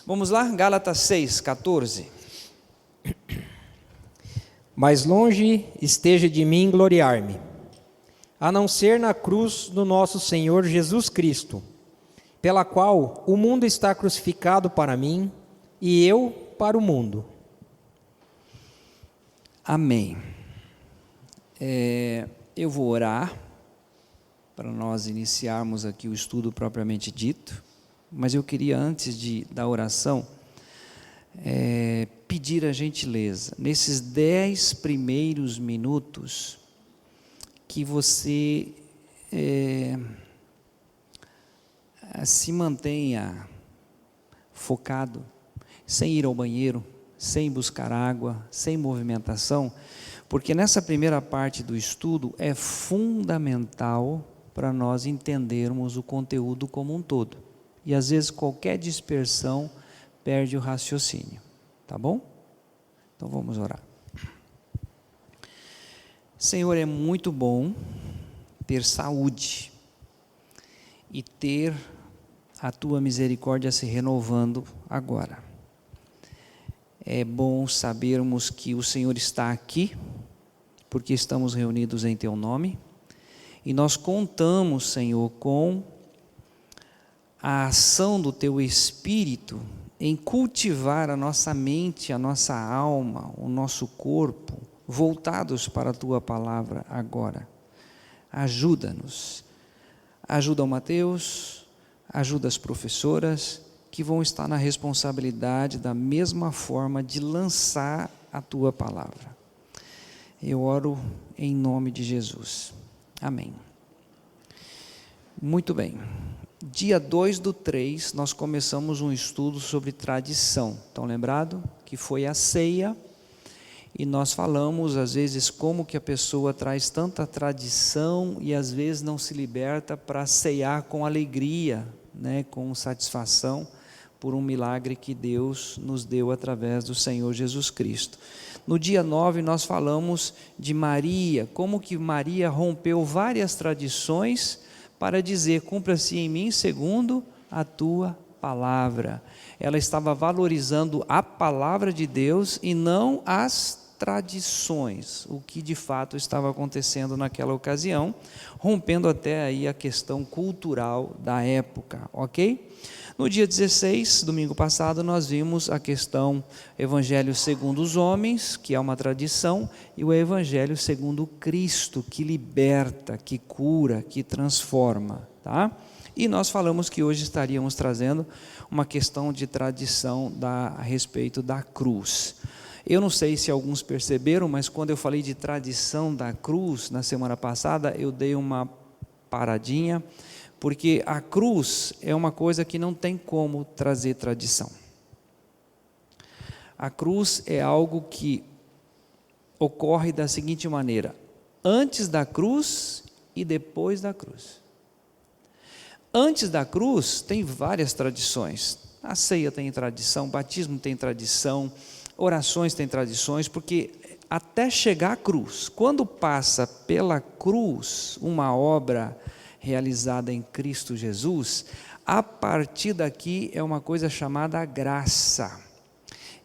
Vamos lá, Gálatas 6:14. Mas longe esteja de mim gloriar-me, a não ser na cruz do nosso Senhor Jesus Cristo, pela qual o mundo está crucificado para mim e eu para o mundo. Amém. Eu vou orar para nós iniciarmos aqui o estudo propriamente dito, mas eu queria, antes da oração, pedir a gentileza, nesses 10 primeiros minutos, que você se mantenha focado, sem ir ao banheiro, sem buscar água, sem movimentação, porque nessa primeira parte do estudo é fundamental para nós entendermos o conteúdo como um todo. E às vezes qualquer dispersão perde o raciocínio, tá bom? Então vamos orar. Senhor, é muito bom ter saúde e ter a Tua misericórdia se renovando agora. É bom sabermos que o Senhor está aqui, porque estamos reunidos em Teu nome, e nós contamos, Senhor, com a ação do Teu Espírito em cultivar a nossa mente, a nossa alma, o nosso corpo, voltados para a Tua palavra agora. Ajuda-nos, ajuda o Mateus, ajuda as professoras, que vão estar na responsabilidade da mesma forma de lançar a Tua palavra. Eu oro em nome de Jesus. Amém. Muito bem. Dia 2/3, nós começamos um estudo sobre tradição. Estão lembrados? Que foi a ceia. E nós falamos, às vezes, como que a pessoa traz tanta tradição e às vezes não se liberta para ceiar com alegria, né, com satisfação, por um milagre que Deus nos deu através do Senhor Jesus Cristo. No dia 9 nós falamos de Maria, como que Maria rompeu várias tradições para dizer, cumpra-se em mim segundo a tua palavra. Ela estava valorizando a palavra de Deus e não as tradições, o que de fato estava acontecendo naquela ocasião, rompendo até aí a questão cultural da época, ok? No dia 16, domingo passado, nós vimos a questão Evangelho segundo os homens, que é uma tradição, e o Evangelho segundo Cristo, que liberta, que cura, que transforma, tá? E nós falamos que hoje estaríamos trazendo uma questão de tradição a respeito da cruz. Eu não sei se alguns perceberam, mas quando eu falei de tradição da cruz, na semana passada, eu dei uma paradinha, porque a cruz é uma coisa que não tem como trazer tradição. A cruz é algo que ocorre da seguinte maneira: antes da cruz e depois da cruz. Antes da cruz tem várias tradições. A ceia tem tradição, o batismo tem tradição, orações têm tradições, porque até chegar à cruz, quando passa pela cruz uma obra realizada em Cristo Jesus, a partir daqui é uma coisa chamada graça.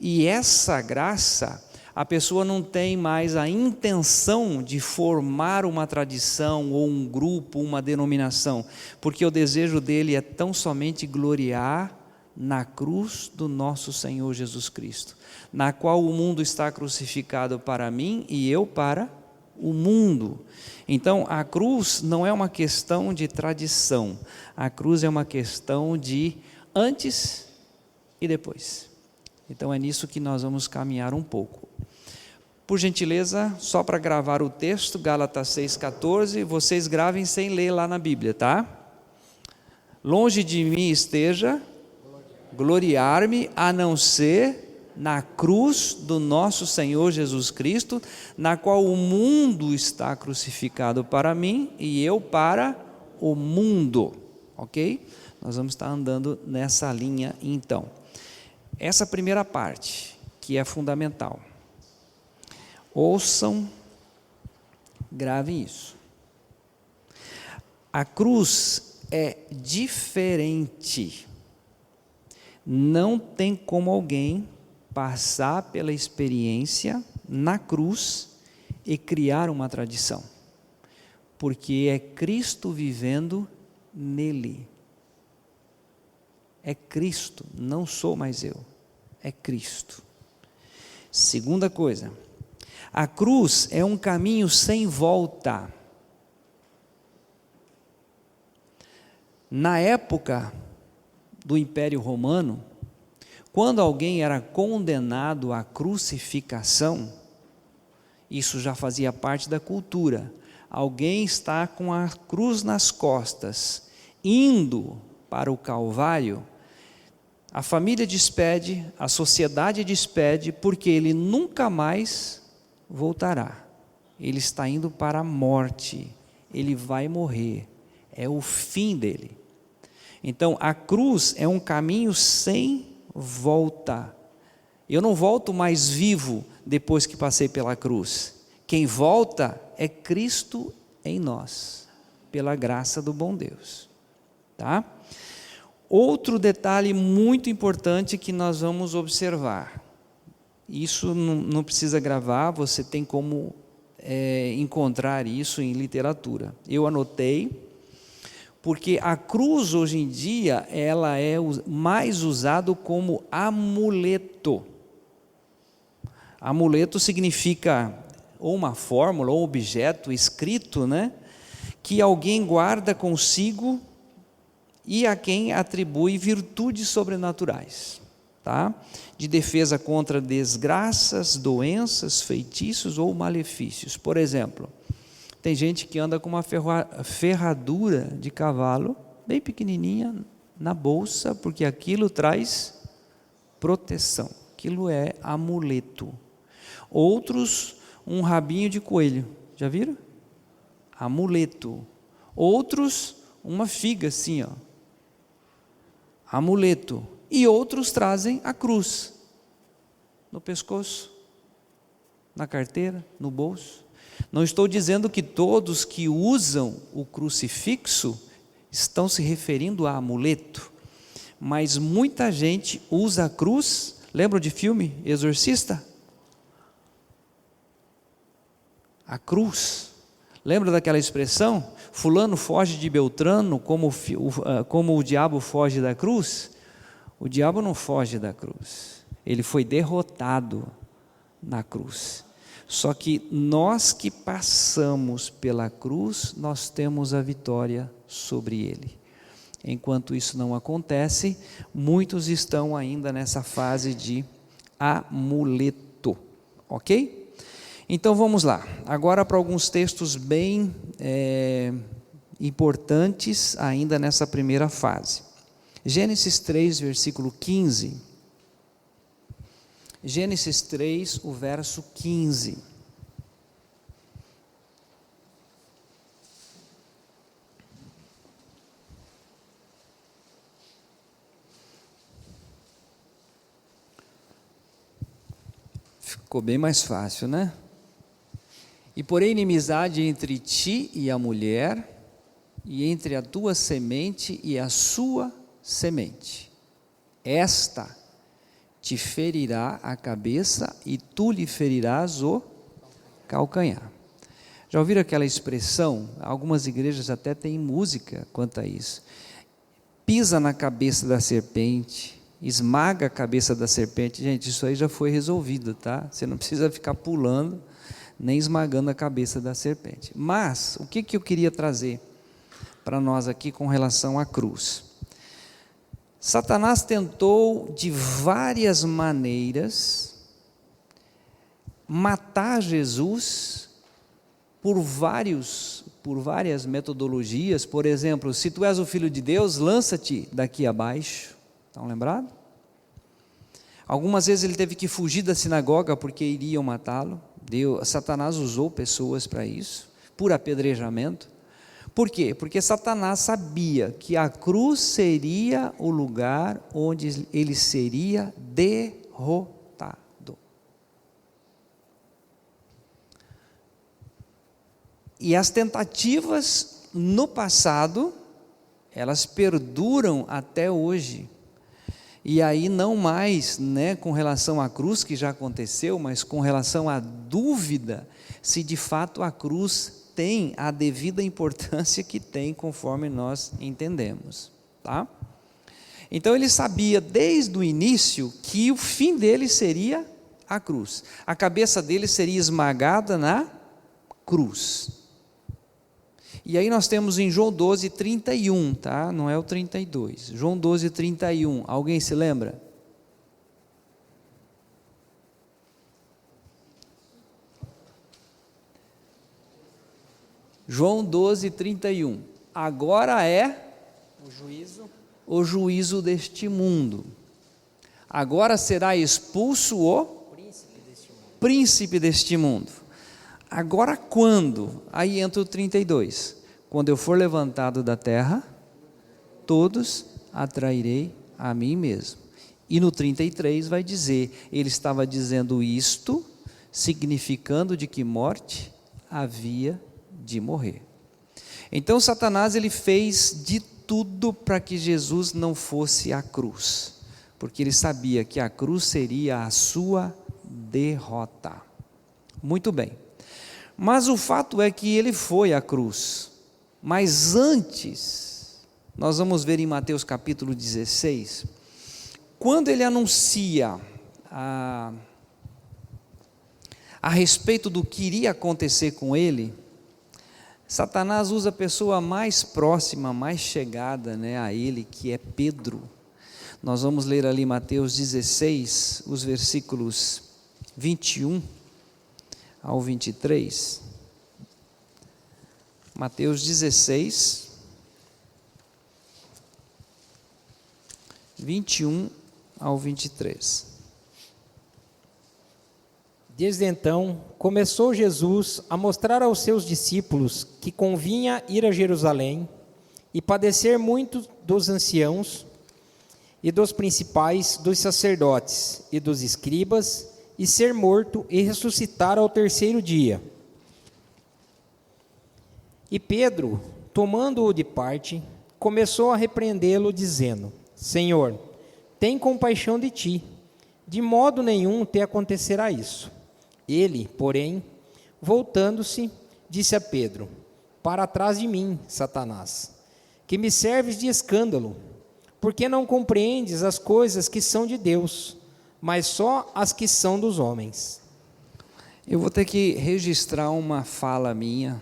E essa graça, a pessoa não tem mais a intenção de formar uma tradição ou um grupo, uma denominação, porque o desejo dele é tão somente gloriar na cruz do nosso Senhor Jesus Cristo, na qual o mundo está crucificado para mim e eu para o mundo. Então a cruz não é uma questão de tradição, a cruz é uma questão de antes e depois. Então é nisso que nós vamos caminhar um pouco. Por gentileza, só para gravar o texto, Gálatas 6,14, vocês gravem sem ler lá na Bíblia, tá? Longe de mim esteja gloriar-me, a não ser na cruz do nosso Senhor Jesus Cristo, na qual o mundo está crucificado para mim e eu para o mundo, ok? Nós vamos estar andando nessa linha então. Essa primeira parte, que é fundamental. Ouçam, gravem isso. A cruz é diferente Não tem como alguém passar pela experiência na cruz e criar uma tradição, porque é Cristo vivendo nele. É Cristo, não sou mais eu, é Cristo. Segunda coisa, a cruz é um caminho sem volta. Na época do Império Romano, quando alguém era condenado à crucificação, isso já fazia parte da cultura. Alguém está com a cruz nas costas, indo para o Calvário, a família despede, a sociedade despede, porque ele nunca mais voltará. Ele está indo para a morte, ele vai morrer, é o fim dele. Então, a cruz é um caminho sem volta. Eu não volto mais vivo depois que passei pela cruz. Quem volta é Cristo em nós, pela graça do bom Deus. Tá? Outro detalhe muito importante que nós vamos observar. Isso não precisa gravar, você tem como encontrar isso em literatura. Eu anotei, porque a cruz hoje em dia, ela é mais usado como amuleto. Amuleto significa ou uma fórmula, ou objeto escrito, né, que alguém guarda consigo e a quem atribui virtudes sobrenaturais, tá? De defesa contra desgraças, doenças, feitiços ou malefícios. Por exemplo, tem gente que anda com uma ferradura de cavalo, bem pequenininha, na bolsa, porque aquilo traz proteção, aquilo é amuleto. Outros, um rabinho de coelho, já viram? Amuleto. Outros, uma figa assim, ó. Amuleto. E outros trazem a cruz, no pescoço, na carteira, no bolso. Não estou dizendo que todos que usam o crucifixo estão se referindo a amuleto, mas muita gente usa a cruz. Lembra de filme Exorcista? A cruz. Lembra daquela expressão? Fulano foge de Beltrano como o diabo foge da cruz? O diabo não foge da cruz. Ele foi derrotado na cruz. Só que nós que passamos pela cruz, nós temos a vitória sobre ele. Enquanto isso não acontece, muitos estão ainda nessa fase de amuleto, ok? Então vamos lá, agora para alguns textos bem importantes ainda nessa primeira fase. Gênesis 3, versículo 15. Gênesis 3, o verso 15. Ficou bem mais fácil, né? E porém inimizade entre ti e a mulher, e entre a tua semente e a sua semente. Esta te ferirá a cabeça e tu lhe ferirás o calcanhar. Já ouviram aquela expressão? Algumas igrejas até têm música quanto a isso. Pisa na cabeça da serpente, esmaga a cabeça da serpente. Gente, isso aí já foi resolvido, tá? Você não precisa ficar pulando, nem esmagando a cabeça da serpente. Mas, o que eu queria trazer para nós aqui com relação à cruz? Satanás tentou de várias maneiras matar Jesus por várias metodologias. Por exemplo, se tu és o Filho de Deus, lança-te daqui abaixo. Estão lembrados? Algumas vezes ele teve que fugir da sinagoga porque iriam matá-lo. Satanás usou pessoas para isso, por apedrejamento. Por quê? Porque Satanás sabia que a cruz seria o lugar onde ele seria derrotado. E as tentativas no passado, elas perduram até hoje. E aí não mais, né, com relação à cruz que já aconteceu, mas com relação à dúvida se de fato a cruz tem a devida importância que tem, conforme nós entendemos, tá? Então ele sabia desde o início que o fim dele seria a cruz. A cabeça dele seria esmagada na cruz. E aí nós temos em João 12, 31, tá? Não é o 32. João 12, 31. Alguém se lembra? João 12, 31. Agora é o juízo deste mundo. Agora será expulso o príncipe deste mundo. Agora quando? Aí entra o 32. Quando eu for levantado da terra, todos atrairei a mim mesmo. E no 33 vai dizer, ele estava dizendo isto, significando de que morte havia de morrer. Então Satanás ele fez de tudo para que Jesus não fosse à cruz, porque ele sabia que a cruz seria a sua derrota. Muito bem, mas o fato é que ele foi à cruz, mas antes, nós vamos ver em Mateus capítulo 16, quando ele anuncia a respeito do que iria acontecer com ele, Satanás usa a pessoa mais próxima, mais chegada, né, a ele, que é Pedro. Nós vamos ler ali Mateus 16, os versículos 21 ao 23. Mateus 16, 21 ao 23. Desde então, começou Jesus a mostrar aos seus discípulos que convinha ir a Jerusalém e padecer muito dos anciãos e dos principais, dos sacerdotes e dos escribas, e ser morto e ressuscitar ao terceiro dia. E Pedro, tomando-o de parte, começou a repreendê-lo, dizendo: Senhor, tem compaixão de ti, de modo nenhum te acontecerá isso. Ele, porém, voltando-se, disse a Pedro: Para trás de mim, Satanás, que me serves de escândalo, porque não compreendes as coisas que são de Deus, mas só as que são dos homens. Eu vou ter que registrar uma fala minha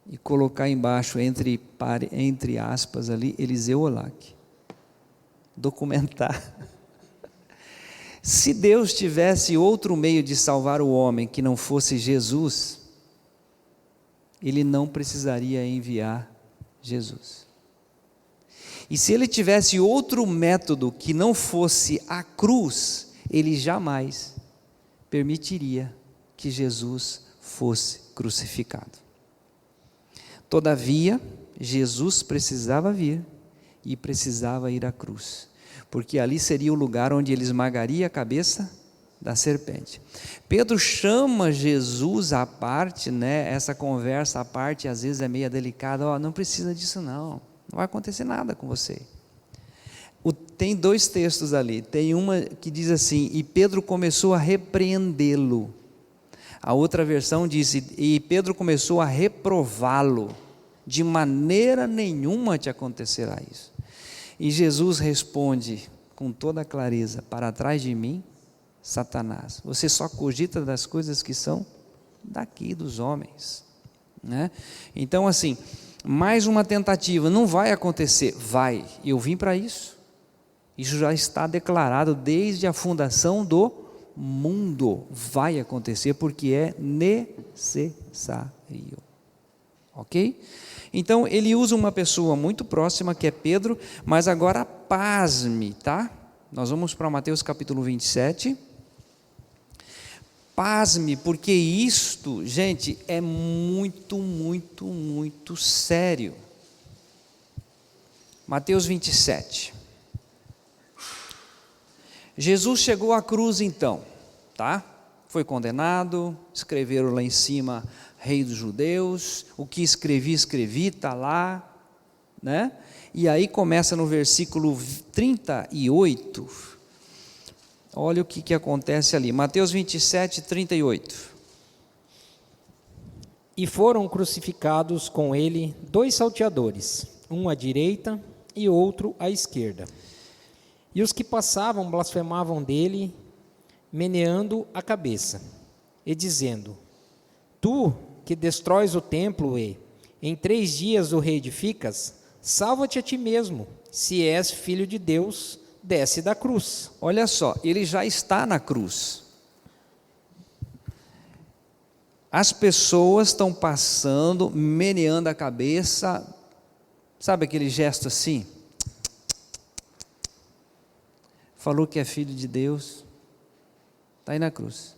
e colocar embaixo, entre aspas ali, Eliseu Olac. Documentar. Se Deus tivesse outro meio de salvar o homem que não fosse Jesus, Ele não precisaria enviar Jesus. E se Ele tivesse outro método que não fosse a cruz, Ele jamais permitiria que Jesus fosse crucificado. Todavia, Jesus precisava vir e precisava ir à cruz, porque ali seria o lugar onde ele esmagaria a cabeça da serpente. Pedro chama Jesus à parte, né? Essa conversa à parte às vezes é meio delicada. Não precisa disso não vai acontecer nada com você. Tem dois textos ali, tem uma que diz assim, e Pedro começou a repreendê-lo. A outra versão diz, e Pedro começou a reprová-lo, de maneira nenhuma te acontecerá isso. E Jesus responde com toda clareza, para trás de mim, Satanás, você só cogita das coisas que são daqui dos homens, né? Então assim, mais uma tentativa, não vai acontecer, vai, eu vim para isso já está declarado desde a fundação do mundo, vai acontecer porque é necessário, ok? Então ele usa uma pessoa muito próxima que é Pedro, mas agora pasme, tá? Nós vamos para Mateus capítulo 27, pasme, porque isto, gente, é muito, muito, muito sério. Mateus 27. Jesus chegou à cruz então, tá? Foi condenado, escreveram lá em cima, Rei dos Judeus, o que escrevi, está lá, né? E aí começa no versículo 38, olha o que acontece ali, Mateus 27, 38. E foram crucificados com ele 2 salteadores, um à direita e outro à esquerda. E os que passavam blasfemavam dele, meneando a cabeça, e dizendo: Tu que destróis o templo e em 3 dias o reedificas, salva-te a ti mesmo, se és filho de Deus, desce da cruz. Olha só, ele já está na cruz. As pessoas estão passando, meneando a cabeça, sabe aquele gesto assim? Falou que é filho de Deus, está aí na cruz.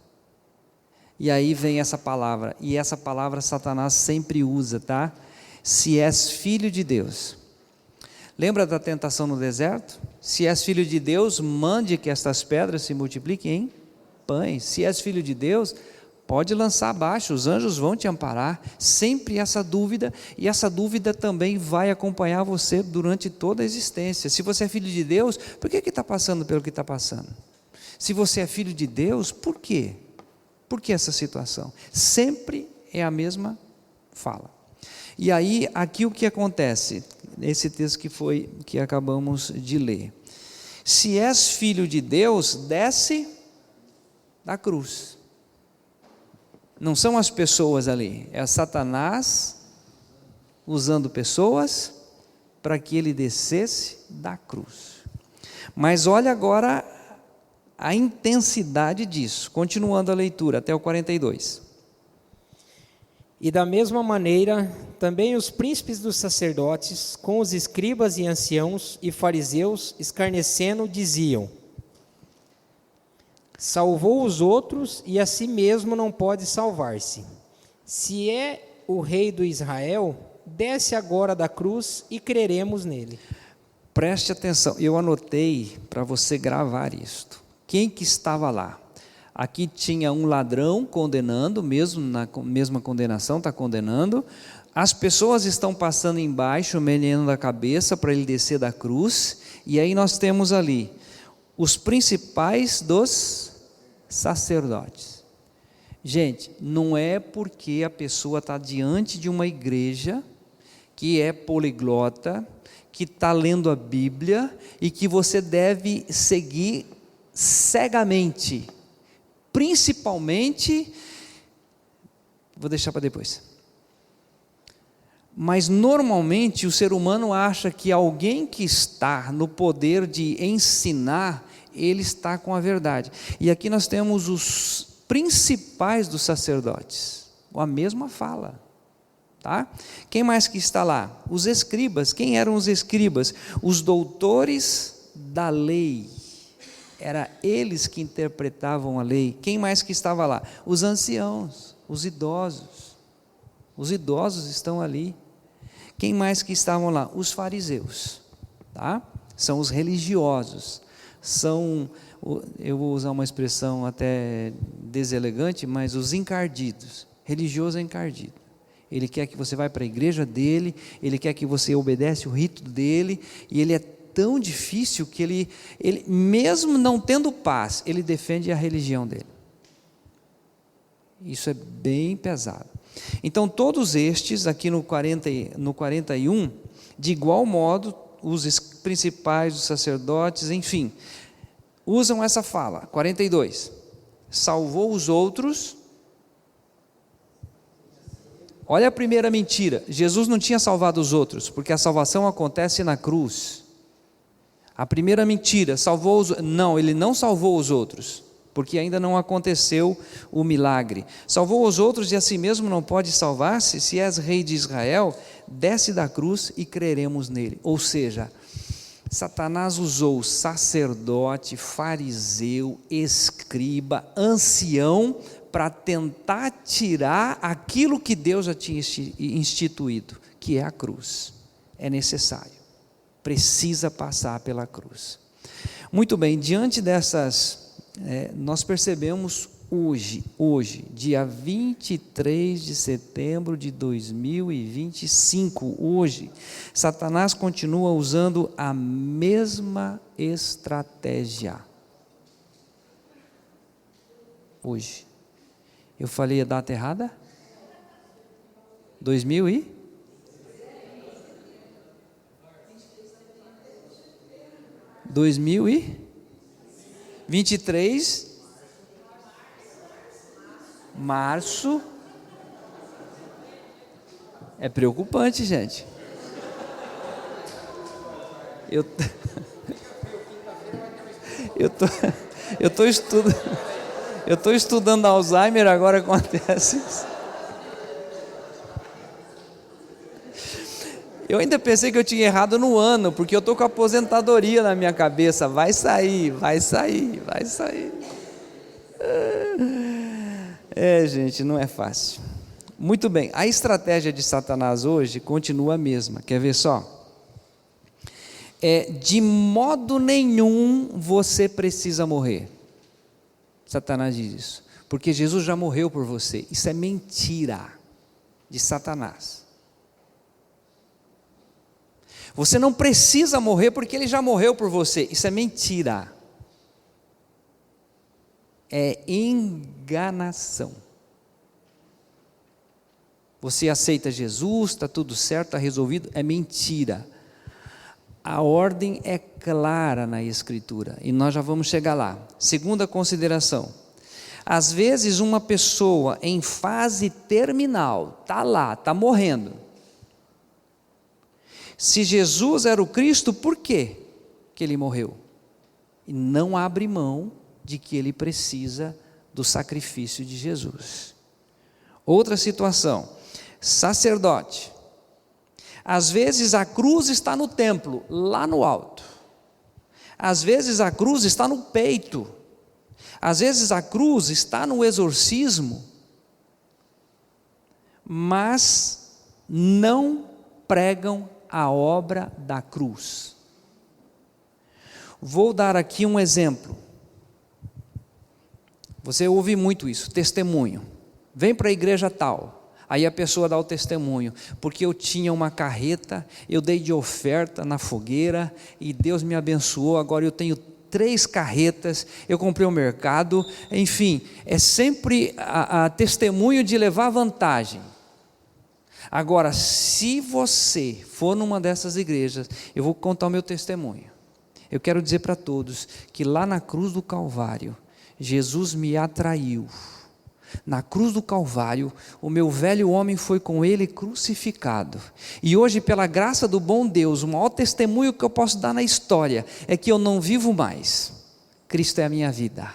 E aí vem essa palavra, e essa palavra Satanás sempre usa, tá? Se és filho de Deus. Lembra da tentação no deserto? Se és filho de Deus, mande que estas pedras se multipliquem em pães. Se és filho de Deus, pode lançar abaixo, os anjos vão te amparar. Sempre essa dúvida, e essa dúvida também vai acompanhar você durante toda a existência. Se você é filho de Deus, por que está passando pelo que está passando? Se você é filho de Deus, por quê? Por que essa situação? Sempre é a mesma fala. E aí, aqui o que acontece? Esse texto que acabamos de ler. Se és filho de Deus, desce da cruz. Não são as pessoas ali, é Satanás usando pessoas para que ele descesse da cruz. Mas olha agora a intensidade disso, continuando a leitura até o 42. E da mesma maneira, também os príncipes dos sacerdotes, com os escribas e anciãos e fariseus, escarnecendo, diziam: salvou os outros e a si mesmo não pode salvar-se. Se é o rei do Israel, desce agora da cruz e creremos nele. Preste atenção, eu anotei para você gravar isto. Quem que estava lá? Aqui tinha um ladrão condenando, mesmo na mesma condenação, está condenando. As pessoas estão passando embaixo, meneando a cabeça para ele descer da cruz. E aí nós temos ali os principais dos sacerdotes. Gente, não é porque a pessoa está diante de uma igreja que é poliglota, que está lendo a Bíblia e que você deve seguir cegamente. Principalmente, vou deixar para depois. Mas normalmente o ser humano acha que alguém que está no poder de ensinar, ele está com a verdade. E aqui nós temos os principais dos sacerdotes, a mesma fala. Tá? Quem mais que está lá? Os escribas. Quem eram os escribas? Os doutores da lei. Era eles que interpretavam a lei. Quem mais que estava lá? Os anciãos, os idosos. Os idosos estão ali. Quem mais que estavam lá? Os fariseus. Tá? São os religiosos. São, eu vou usar uma expressão até deselegante, mas os encardidos. Religioso é encardido. Ele quer que você vá para a igreja dele, ele quer que você obedece o rito dele, e ele é tão difícil que ele mesmo não tendo paz, ele defende a religião dele. Isso é bem pesado. Então todos estes, aqui no 41, de igual modo, os principais, os sacerdotes, enfim, usam essa fala, 42, salvou os outros. Olha a primeira mentira, Jesus não tinha salvado os outros, porque a salvação acontece na cruz. A primeira mentira, não, ele não salvou os outros, porque ainda não aconteceu o milagre. Salvou os outros e a si mesmo não pode salvar-se. Se és rei de Israel, desce da cruz e creremos nele. Ou seja, Satanás usou sacerdote, fariseu, escriba, ancião, para tentar tirar aquilo que Deus já tinha instituído, que é a cruz. É necessário. Precisa passar pela cruz. Muito bem, diante dessas, nós percebemos hoje, dia 23 de setembro de 2025, hoje, Satanás continua usando a mesma estratégia. Hoje. Eu falei a data errada? 2023 março. É preocupante, gente. Eu tô estudando Alzheimer, agora acontece isso. Eu ainda pensei que eu tinha errado no ano, porque eu estou com a aposentadoria na minha cabeça. Vai sair. Gente, não é fácil. Muito bem, a estratégia de Satanás hoje continua a mesma. Quer ver só? De modo nenhum você precisa morrer. Satanás diz isso. Porque Jesus já morreu por você. Isso é mentira de Satanás. Você não precisa morrer porque ele já morreu por você. Isso é mentira. É enganação. Você aceita Jesus, está tudo certo, está resolvido. É mentira. A ordem é clara na Escritura. E nós já vamos chegar lá. Segunda consideração. Às vezes uma pessoa em fase terminal, está lá, está morrendo. Se Jesus era o Cristo, por quê que ele morreu? E não abre mão de que ele precisa do sacrifício de Jesus. Outra situação, sacerdote. Às vezes a cruz está no templo, lá no alto. Às vezes a cruz está no peito. Às vezes a cruz está no exorcismo. Mas não pregam a obra da cruz. Vou dar aqui um exemplo. Você ouve muito isso, testemunho. Vem para a igreja tal. Aí a pessoa dá o testemunho. Porque eu tinha uma carreta, eu dei de oferta na fogueira e Deus me abençoou, agora eu tenho 3 carretas, eu comprei um mercado. Enfim, é sempre a testemunho de levar vantagem. Agora, se você for numa dessas igrejas, eu vou contar o meu testemunho. Eu quero dizer para todos que lá na cruz do Calvário, Jesus me atraiu. Na cruz do Calvário, o meu velho homem foi com ele crucificado. E hoje, pela graça do bom Deus, o maior testemunho que eu posso dar na história é que eu não vivo mais. Cristo é a minha vida.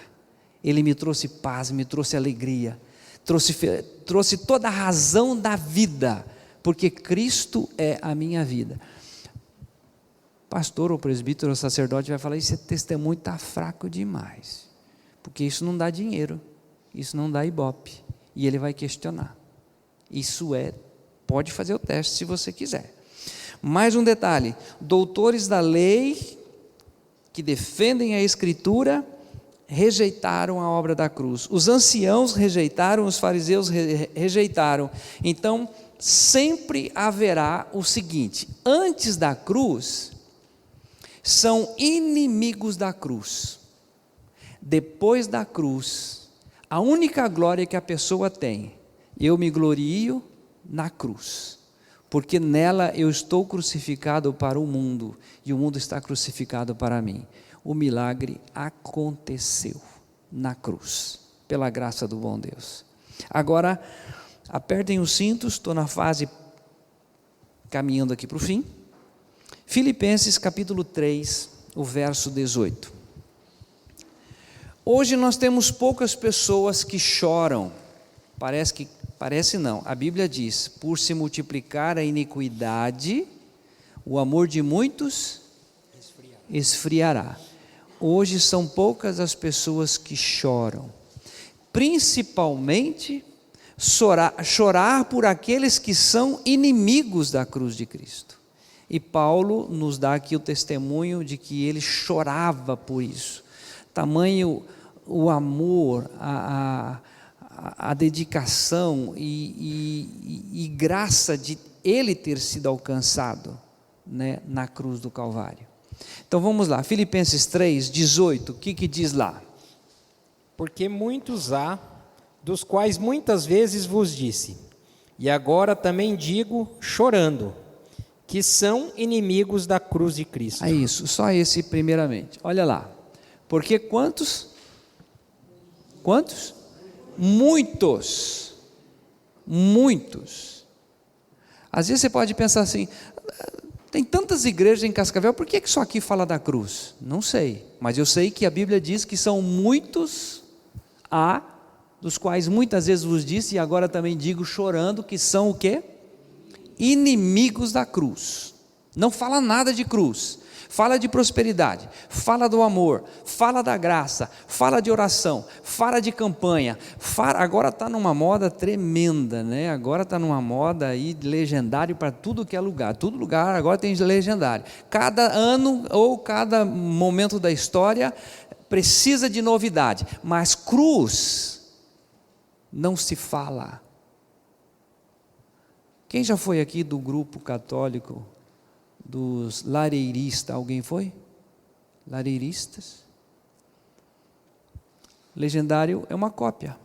Ele me trouxe paz, me trouxe alegria. Trouxe toda a razão da vida, porque Cristo é a minha vida. Pastor ou presbítero ou sacerdote vai falar, esse testemunho está fraco demais, porque isso não dá dinheiro, isso não dá ibope, e ele vai questionar. Pode fazer o teste se você quiser. Mais um detalhe, doutores da lei, que defendem a Escritura, rejeitaram a obra da cruz. Os anciãos rejeitaram, os fariseus rejeitaram. Então, sempre haverá o seguinte: antes da cruz, são inimigos da cruz. Depois da cruz, a única glória que a pessoa tem, eu me glorio na cruz, porque nela eu estou crucificado para o mundo, e o mundo está crucificado para mim. O milagre aconteceu na cruz, pela graça do bom Deus. Agora, apertem os cintos, estou na fase caminhando aqui para o fim. Filipenses capítulo 3, o verso 18. Hoje nós temos poucas pessoas que choram, parece não, a Bíblia diz, por se multiplicar a iniquidade, o amor de muitos esfriará. Hoje são poucas as pessoas que choram, principalmente chorar por aqueles que são inimigos da cruz de Cristo. E Paulo nos dá aqui o testemunho de que ele chorava por isso. Tamanho o amor, a dedicação e graça de ele ter sido alcançado, né, na cruz do Calvário. Então vamos lá, Filipenses 3:18, o que diz lá? Porque muitos há, dos quais muitas vezes vos disse, e agora também digo, chorando, que são inimigos da cruz de Cristo. É isso, só esse primeiramente. Olha lá, porque quantos? Muitos. Às vezes você pode pensar assim, tem tantas igrejas em Cascavel, por que só aqui fala da cruz? Não sei, mas eu sei que a Bíblia diz que são muitos há, dos quais muitas vezes vos disse, e agora também digo chorando, que são o quê? Inimigos da cruz. Não fala nada de cruz, fala de prosperidade, fala do amor, fala da graça, fala de oração, fala de campanha, agora está numa moda tremenda, né? Agora está numa moda aí de legendário para tudo que é lugar, todo lugar agora tem legendário, cada ano ou cada momento da história precisa de novidade, mas cruz não se fala. Quem já foi aqui do grupo católico dos lareiristas? Alguém foi? Lareiristas? Legendário é uma cópia.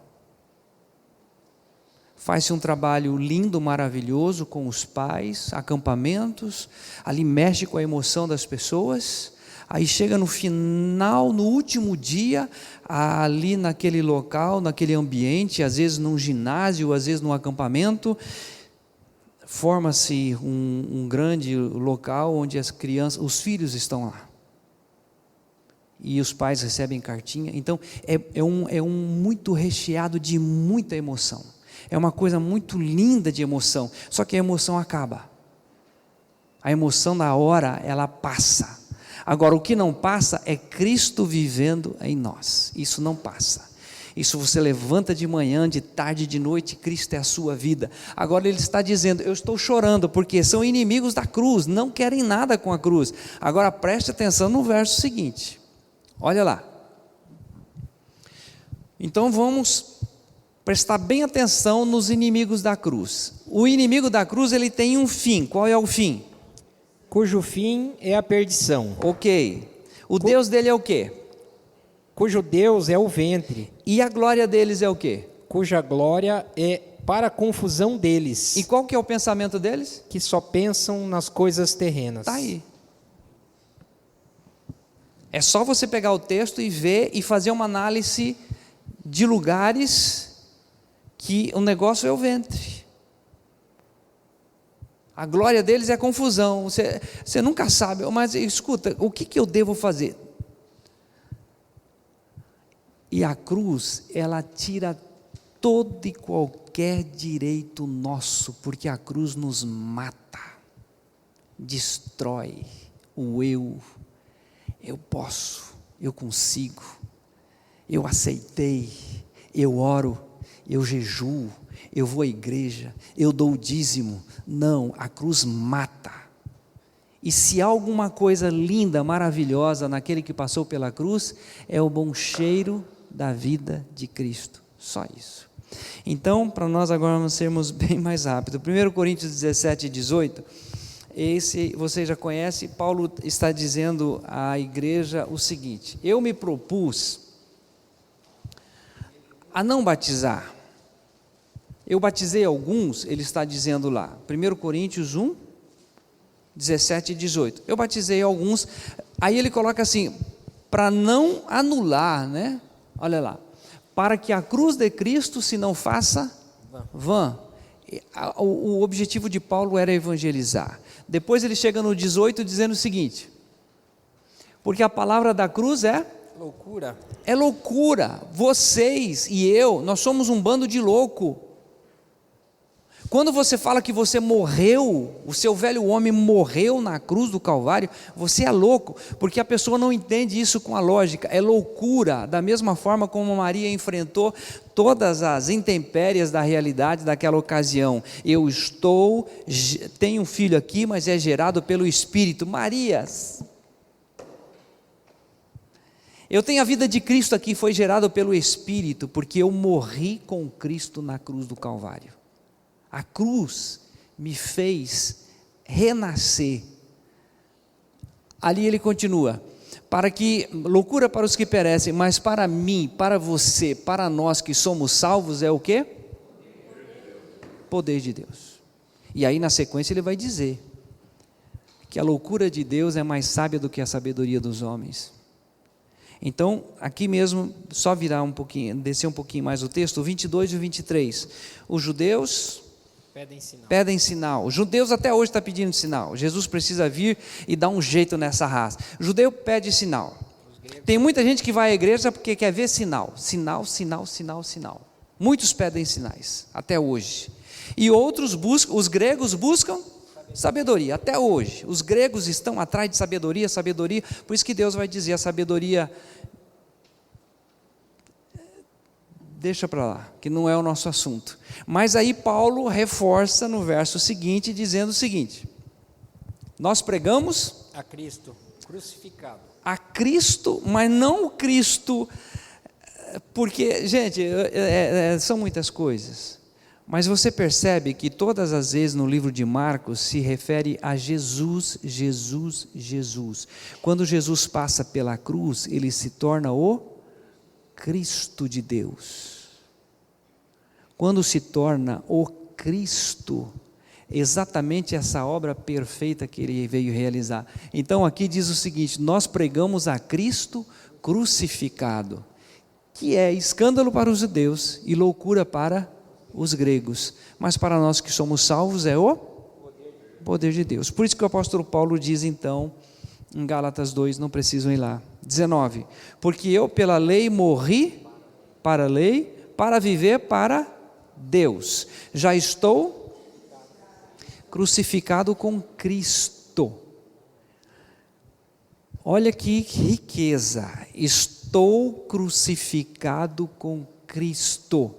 Faz-se um trabalho lindo, maravilhoso com os pais, acampamentos, ali mexe com a emoção das pessoas, aí chega no final, no último dia, ali naquele local, naquele ambiente, às vezes num ginásio, às vezes num acampamento, forma-se um grande local onde as crianças, os filhos estão lá. E os pais recebem cartinha. Então é um muito recheado de muita emoção. É uma coisa muito linda de emoção. Só que a emoção acaba. A emoção na hora ela passa. Agora o que não passa é Cristo vivendo em nós. Isso não passa. Isso você levanta de manhã, de tarde, de noite, Cristo é a sua vida. Agora ele está dizendo, eu estou chorando, porque são inimigos da cruz, não querem nada com a cruz. Agora preste atenção no verso seguinte, olha lá. Então vamos prestar bem atenção nos inimigos da cruz. O inimigo da cruz, ele tem um fim, qual é o fim? Cujo fim é a perdição. Ok, o Deus dele é o quê? Cujo Deus é o ventre. E a glória deles é o quê? Cuja glória é para a confusão deles. E qual que é o pensamento deles? Que só pensam nas coisas terrenas. Está aí. É só você pegar o texto e ver e fazer uma análise de lugares que o negócio é o ventre. A glória deles é confusão. Você nunca sabe, mas escuta, o que eu devo fazer? E a cruz, ela tira todo e qualquer direito nosso, porque a cruz nos mata, destrói o eu posso, eu consigo, eu aceitei, eu oro, eu jejuo, eu vou à igreja, eu dou o dízimo. Não, a cruz mata. E se há alguma coisa linda, maravilhosa naquele que passou pela cruz, é o bom cheiro da vida de Cristo, só isso. Então, para nós agora vamos sermos bem mais rápidos. 1 Coríntios 17:18, esse você já conhece. Paulo está dizendo à igreja o seguinte: eu me propus a não batizar. Eu batizei alguns, ele está dizendo lá, 1 Coríntios 1, 17 e 18. Eu batizei alguns, aí ele coloca assim, para não anular, né? Olha lá, para que a cruz de Cristo se não faça vã. O objetivo de Paulo era evangelizar. Depois ele chega no 18 dizendo o seguinte: porque a palavra da cruz é loucura. É loucura. Vocês e eu, nós somos um bando de louco. Quando você fala que você morreu, o seu velho homem morreu na cruz do Calvário, você é louco, porque a pessoa não entende isso com a lógica, é loucura. Da mesma forma como Maria enfrentou todas as intempéries da realidade daquela ocasião. Tenho um filho aqui, mas é gerado pelo Espírito. Maria, Eu tenho a vida de Cristo aqui, foi gerado pelo Espírito, porque eu morri com Cristo na cruz do Calvário. A cruz me fez renascer. Ali ele continua, loucura para os que perecem, mas para mim, para você, para nós que somos salvos, é o quê? Poder de Deus. E aí na sequência ele vai dizer, que a loucura de Deus é mais sábia do que a sabedoria dos homens. Então, aqui mesmo, só virar um pouquinho, descer um pouquinho mais o texto, o 22 e o 23. Os judeus pedem sinal. Os judeus até hoje estão pedindo sinal. Jesus precisa vir e dar um jeito nessa raça. O judeu pede sinal. Tem muita gente que vai à igreja porque quer ver sinal. Sinal, sinal, sinal, sinal. Muitos pedem sinais, até hoje. E outros buscam, os gregos buscam sabedoria, até hoje. Os gregos estão atrás de sabedoria, sabedoria. Por isso que Deus vai dizer, a sabedoria, deixa para lá, que não é o nosso assunto. Mas aí Paulo reforça no verso seguinte, dizendo o seguinte: nós pregamos a Cristo crucificado. A Cristo, mas não o Cristo, porque, gente, são muitas coisas. Mas você percebe que todas as vezes no livro de Marcos se refere a Jesus, Jesus, Jesus. Quando Jesus passa pela cruz, ele se torna o Cristo de Deus. Quando se torna o Cristo, exatamente essa obra perfeita que ele veio realizar. Então aqui diz o seguinte: nós pregamos a Cristo crucificado, que é escândalo para os judeus e loucura para os gregos, mas para nós que somos salvos é o poder de Deus. Por isso que o apóstolo Paulo diz então, em Gálatas 2, não precisam ir lá, 19, porque eu pela lei morri para a lei, para viver para Deus, já estou crucificado com Cristo. Olha que riqueza, estou crucificado com Cristo.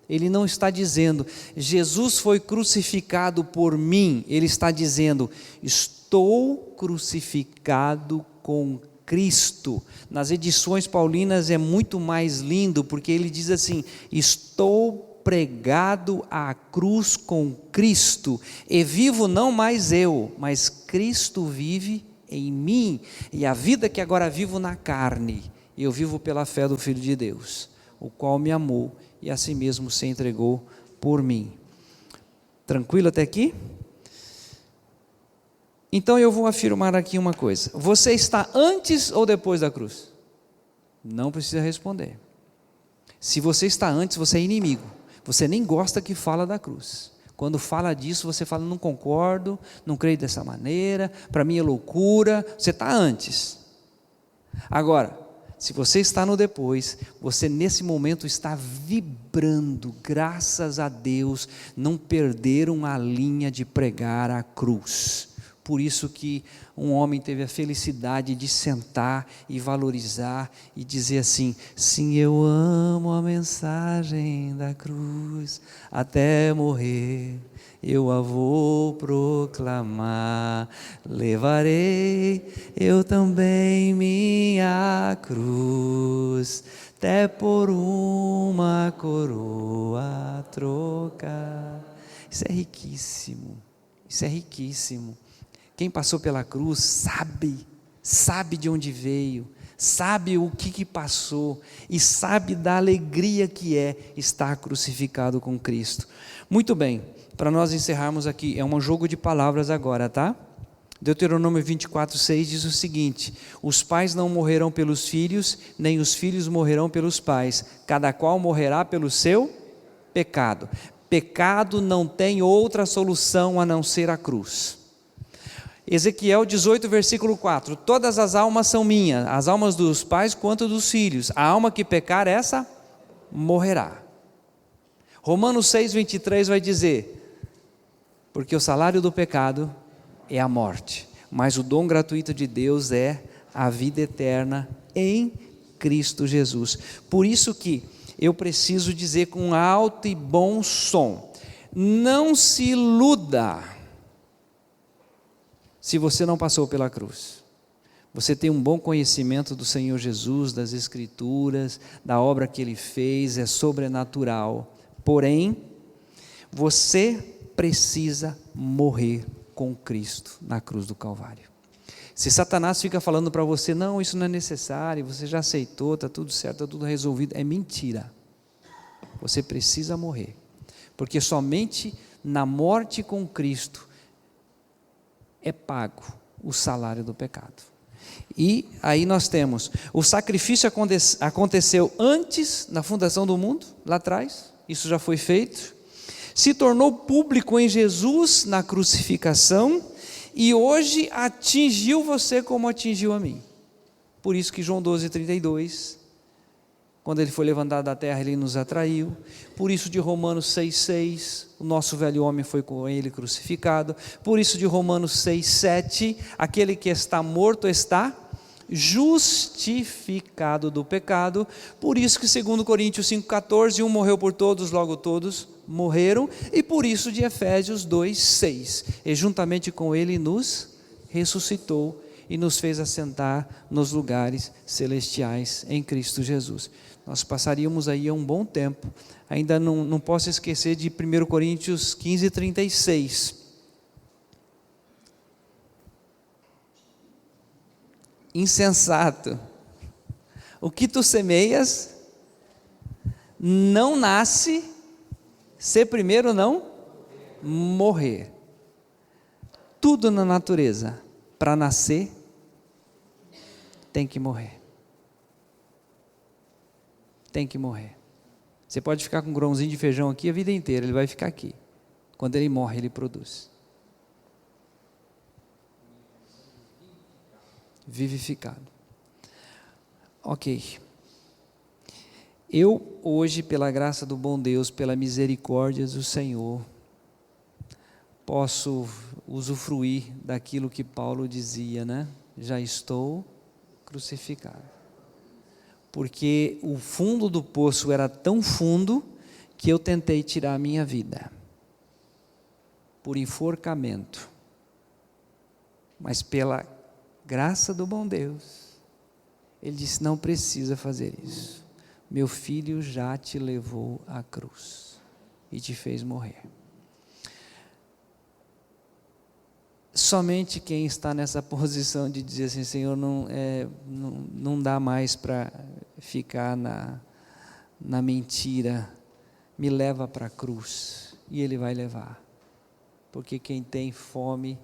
Ele não está dizendo, Jesus foi crucificado por mim, ele está dizendo, estou crucificado com Cristo. Nas edições paulinas é muito mais lindo, porque ele diz assim, estou pregado à cruz com Cristo, e vivo não mais eu, mas Cristo vive em mim, e a vida que agora vivo na carne, eu vivo pela fé do Filho de Deus, o qual me amou, e a si mesmo se entregou por mim. Tranquilo até aqui? Então eu vou afirmar aqui uma coisa: você está antes ou depois da cruz? Não precisa responder. Se você está antes, você é inimigo, você nem gosta que fala da cruz. Quando fala disso, você fala, não concordo, não creio dessa maneira, para mim é loucura. Você está antes. Agora, se você está no depois, você nesse momento está vibrando, graças a Deus, não perderam a linha de pregar a cruz. Por isso que um homem teve a felicidade de sentar e valorizar e dizer assim, sim, eu amo a mensagem da cruz, até morrer eu a vou proclamar, levarei eu também minha cruz, até por uma coroa trocar. Isso é riquíssimo, isso é riquíssimo. Quem passou pela cruz sabe de onde veio, sabe o que passou e sabe da alegria que é estar crucificado com Cristo. Muito bem, para nós encerrarmos aqui, é um jogo de palavras agora, tá? Deuteronômio 24:6 diz o seguinte: os pais não morrerão pelos filhos, nem os filhos morrerão pelos pais, cada qual morrerá pelo seu pecado. Pecado não tem outra solução a não ser a cruz. Ezequiel 18, versículo 4, todas as almas são minhas, as almas dos pais quanto dos filhos, a alma que pecar, essa morrerá. Romanos 6, 23 vai dizer, porque o salário do pecado é a morte, mas o dom gratuito de Deus é a vida eterna em Cristo Jesus. Por isso que eu preciso dizer com alto e bom som, não se iluda se você não passou pela cruz. você tem um bom conhecimento do Senhor Jesus, das Escrituras, da obra que Ele fez, é sobrenatural. Porém, você precisa morrer com Cristo na cruz do Calvário. Se Satanás fica falando para você, não, isso não é necessário, você já aceitou, está tudo certo, está tudo resolvido, é mentira. Você precisa morrer, porque somente na morte com Cristo é pago o salário do pecado. E aí nós temos, o sacrifício aconteceu antes, na fundação do mundo, lá atrás, isso já foi feito, se tornou público em Jesus na crucificação, e hoje atingiu você como atingiu a mim. Por isso que João 12:32, quando ele foi levantado da terra, ele nos atraiu. Por isso de Romanos 6:6, o nosso velho homem foi com ele crucificado. Por isso de Romanos 6:7, aquele que está morto está justificado do pecado. Por isso que segundo Coríntios 5:14, um morreu por todos, logo todos morreram. E por isso de Efésios 2:6, e juntamente com ele nos ressuscitou e nos fez assentar nos lugares celestiais em Cristo Jesus. Nós passaríamos aí um bom tempo. Ainda não posso esquecer de 1 Coríntios 15:36. Insensato, o que tu semeias não nasce se primeiro não morrer. Tudo na natureza, para nascer, tem que morrer. Tem que morrer. Você pode ficar com um grãozinho de feijão aqui a vida inteira, ele vai ficar aqui. Quando ele morre, ele produz. Vivificado. Ok. Eu hoje, pela graça do bom Deus, pela misericórdia do Senhor, posso usufruir daquilo que Paulo dizia, né? Já estou crucificado. Porque o fundo do poço era tão fundo que eu tentei tirar a minha vida por enforcamento. Mas pela graça do bom Deus, ele disse, não precisa fazer isso. Meu filho já te levou à cruz e te fez morrer. Somente quem está nessa posição de dizer assim, Senhor, não dá mais para ficar na mentira, me leva para a cruz, e Ele vai levar, porque quem tem fome,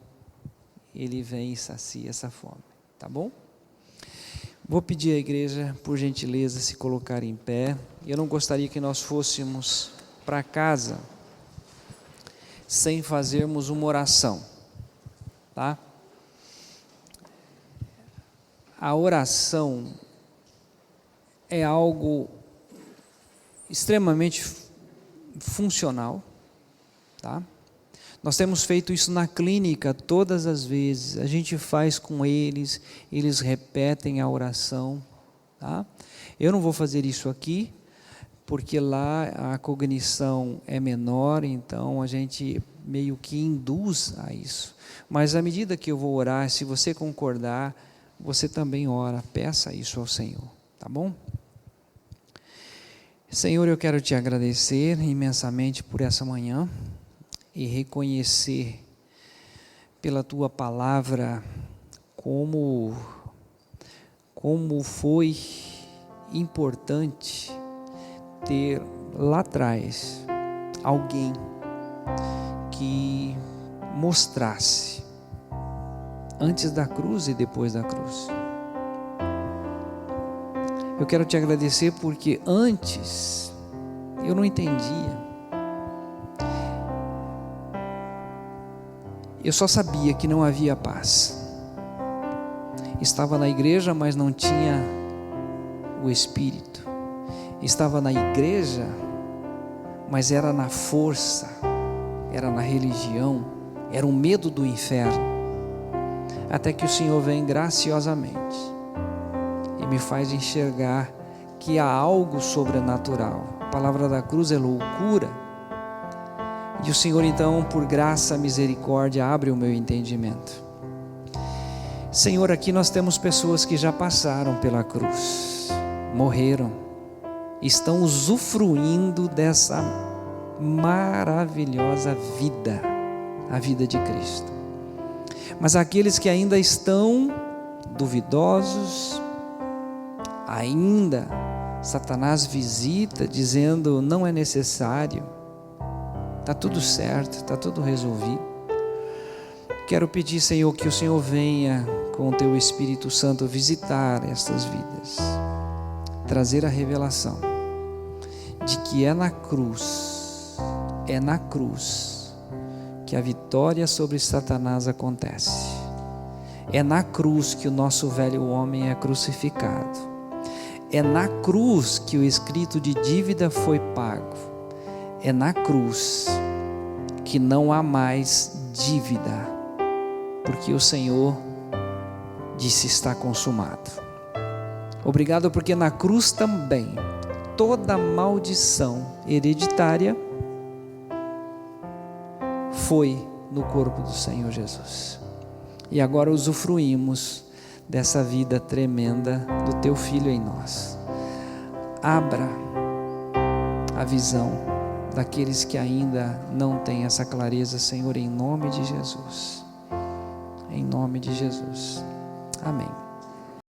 Ele vem e sacia essa fome, tá bom? Vou pedir à igreja, por gentileza, se colocar em pé. Eu não gostaria que nós fôssemos para casa sem fazermos uma oração, tá? A oração é algo extremamente funcional, tá? Nós temos feito isso na clínica todas as vezes, a gente faz com eles, eles repetem a oração, tá? Eu não vou fazer isso aqui, porque lá a cognição é menor, então a gente meio que induz a isso. Mas à medida que eu vou orar, se você concordar, você também ora, peça isso ao Senhor, tá bom? Senhor, eu quero te agradecer imensamente por essa manhã, e reconhecer pela tua palavra como foi importante ter lá atrás alguém que mostrasse antes da cruz e depois da cruz. Eu quero te agradecer porque antes eu não entendia. Eu só sabia que não havia paz. Estava na igreja, mas não tinha o Espírito. Estava na igreja, mas era na força, era na religião, era o medo do inferno. Até que o Senhor vem graciosamente e me faz enxergar que há algo sobrenatural. A palavra da cruz é loucura. E o Senhor então, por graça, misericórdia, abre o meu entendimento. Senhor, aqui nós temos pessoas que já passaram pela cruz, morreram, estão usufruindo dessa maravilhosa vida, a vida de Cristo. Mas aqueles que ainda estão duvidosos, ainda Satanás visita dizendo: não é necessário, está tudo certo, está tudo resolvido. Quero pedir, Senhor, que o Senhor venha com o Teu Espírito Santo visitar estas vidas, trazer a revelação de que é na cruz que a vitória sobre Satanás acontece. É na cruz que o nosso velho homem é crucificado. É na cruz que o escrito de dívida foi pago. É na cruz que não há mais dívida, porque o Senhor disse: está consumado. Obrigado, porque na cruz também toda maldição hereditária foi no corpo do Senhor Jesus. E agora usufruímos dessa vida tremenda do Teu Filho em nós. Abra a visão daqueles que ainda não têm essa clareza, Senhor, em nome de Jesus. Em nome de Jesus. Amém.